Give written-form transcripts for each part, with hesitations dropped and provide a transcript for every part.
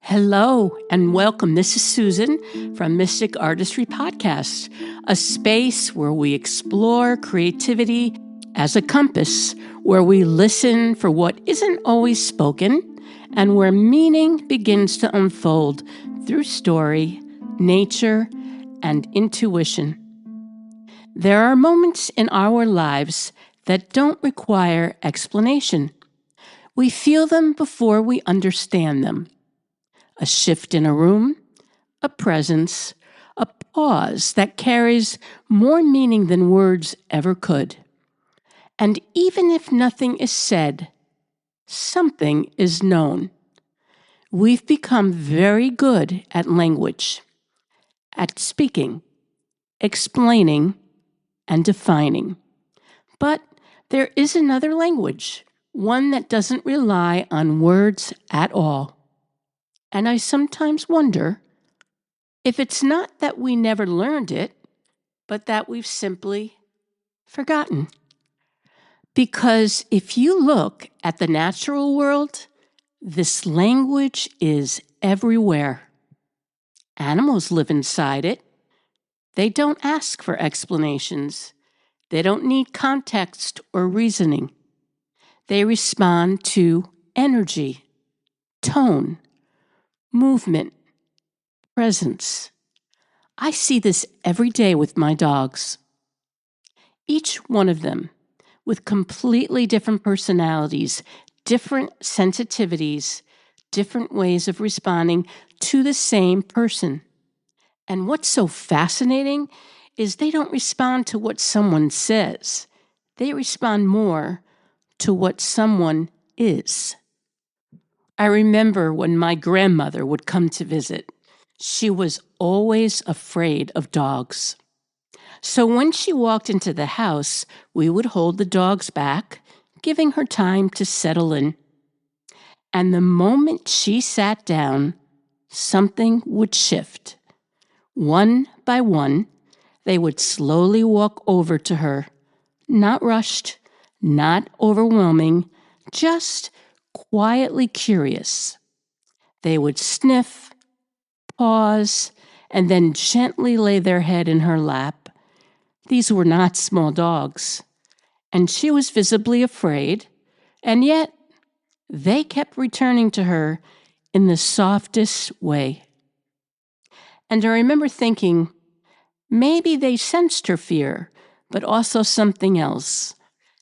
Hello and welcome. This is Susan from Mystic Artistry Podcast, a space where we explore creativity as a compass, where we listen for what isn't always spoken, and where meaning begins to unfold through story, nature, and intuition. There are moments in our lives that don't require explanation. We feel them before we understand them. A shift in a room, a presence, a pause that carries more meaning than words ever could. And even if nothing is said, something is known. We've become very good at language, at speaking, explaining, and defining. But there is another language, one that doesn't rely on words at all. And I sometimes wonder if it's not that we never learned it, but that we've simply forgotten. Because if you look at the natural world, this language is everywhere. Animals live inside it. They don't ask for explanations. They don't need context or reasoning. They respond to energy, tone, movement, presence. I see this every day with my dogs. Each one of them with completely different personalities, different sensitivities, different ways of responding to the same person. And what's so fascinating is they don't respond to what someone says. They respond more to what someone is. I remember when my grandmother would come to visit. She was always afraid of dogs. So when she walked into the house, we would hold the dogs back, giving her time to settle in. And the moment she sat down, something would shift. One by one, they would slowly walk over to her, not rushed, not overwhelming, just quietly curious. They would sniff, pause, and then gently lay their head in her lap. These were not small dogs, and she was visibly afraid, and yet they kept returning to her in the softest way. And I remember thinking, maybe they sensed her fear, but also something else,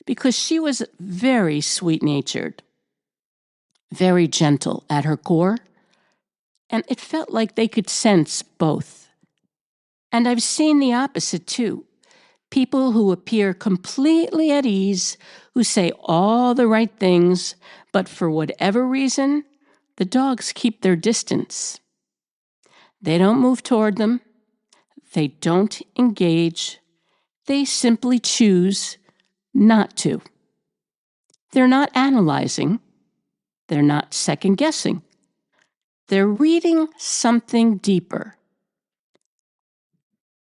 because she was very sweet-natured, very gentle at her core, and it felt like they could sense both. And I've seen the opposite too. People who appear completely at ease, who say all the right things, but for whatever reason, the dogs keep their distance. They don't move toward them. They don't engage. They simply choose not to. They're not analyzing. They're not second-guessing. They're reading something deeper.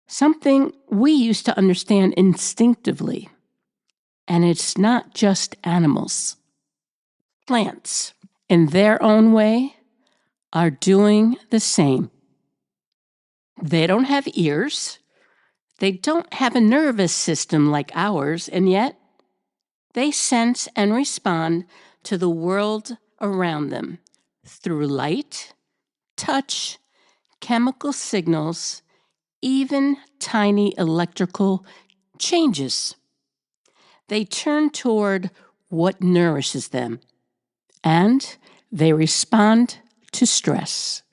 Something we used to understand instinctively. And it's not just animals. Plants, in their own way, are doing the same. They don't have ears. They don't have a nervous system like ours, and yet they sense and respond to the world around them through light, touch, chemical signals, even tiny electrical changes. They turn toward what nourishes them, and they respond to stress.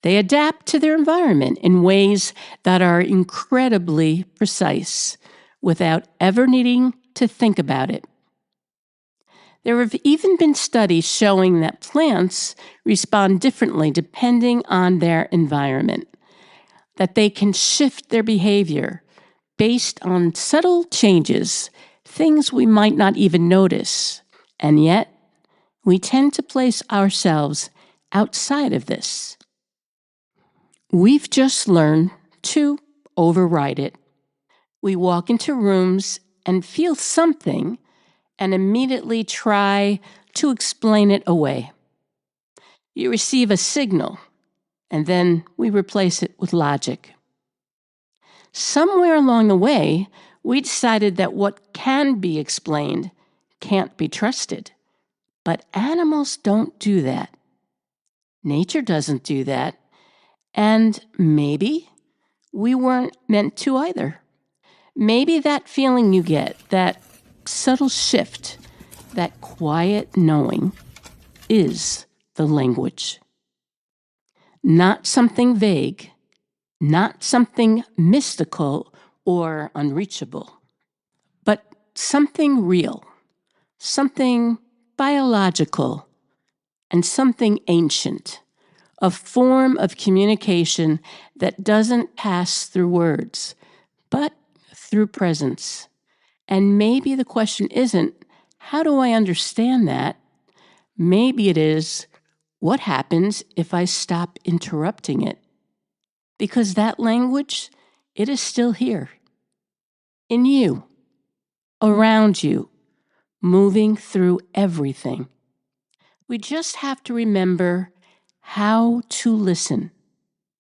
They adapt to their environment in ways that are incredibly precise without ever needing to think about it. There have even been studies showing that plants respond differently depending on their environment, that they can shift their behavior based on subtle changes, things we might not even notice, and yet we tend to place ourselves outside of this. We've just learned to override it. We walk into rooms and feel something and immediately try to explain it away. You receive a signal, and then we replace it with logic. Somewhere along the way, we decided that what can be explained can't be trusted. But animals don't do that. Nature doesn't do that. And maybe we weren't meant to either. Maybe that feeling you get, that subtle shift, that quiet knowing, is the language. Not something vague, not something mystical or unreachable, but something real, something biological, and something ancient, a form of communication that doesn't pass through words, but through presence. And maybe the question isn't, how do I understand that? Maybe it is, what happens if I stop interrupting it? Because that language, it is still here, in you, around you, moving through everything. We just have to remember how to listen.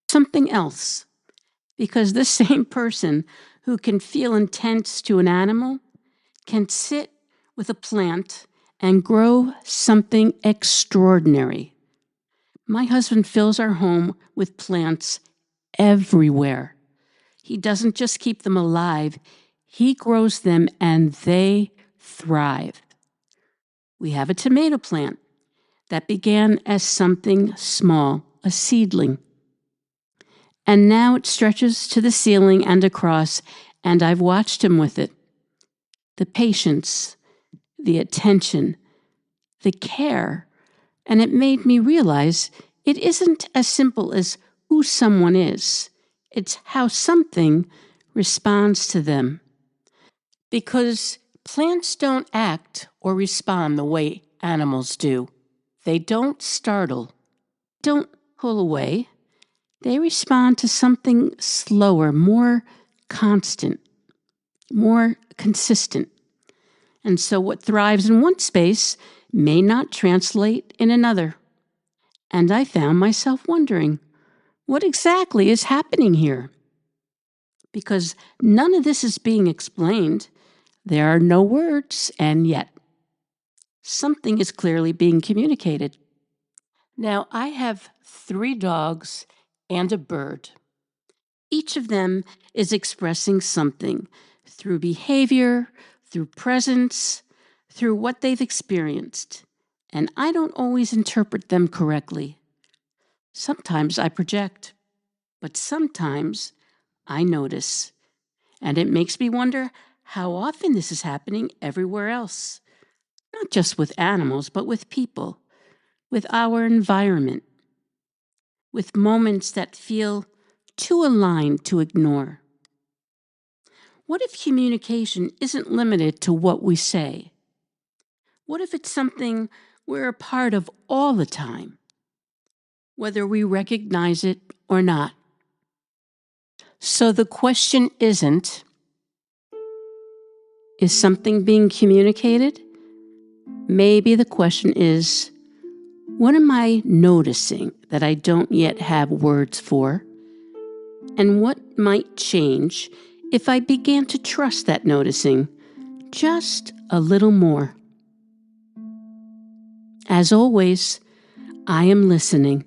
Something else, because the same person who can feel intense to an animal can sit with a plant and grow something extraordinary. My husband fills our home with plants everywhere. He doesn't just keep them alive, he grows them and they thrive. We have a tomato plant that began as something small, a seedling. And now it stretches to the ceiling and across, and I've watched him with it. The patience, the attention, the care, and it made me realize it isn't as simple as who someone is. It's how something responds to them. Because plants don't act or respond the way animals do. They don't startle, don't pull away. They respond to something slower, more constant, more consistent. And so what thrives in one space may not translate in another. And I found myself wondering, what exactly is happening here? Because none of this is being explained. There are no words, and yet something is clearly being communicated. Now, I have 3 dogs and a bird. Each of them is expressing something through behavior, through presence, through what they've experienced. And I don't always interpret them correctly. Sometimes I project, but sometimes I notice. And it makes me wonder how often this is happening everywhere else. Not just with animals, but with people, with our environment, with moments that feel too aligned to ignore. What if communication isn't limited to what we say? What if it's something we're a part of all the time, whether we recognize it or not? So the question isn't, is something being communicated? Maybe the question is, what am I noticing that I don't yet have words for? And what might change if I began to trust that noticing just a little more? As always, I am listening.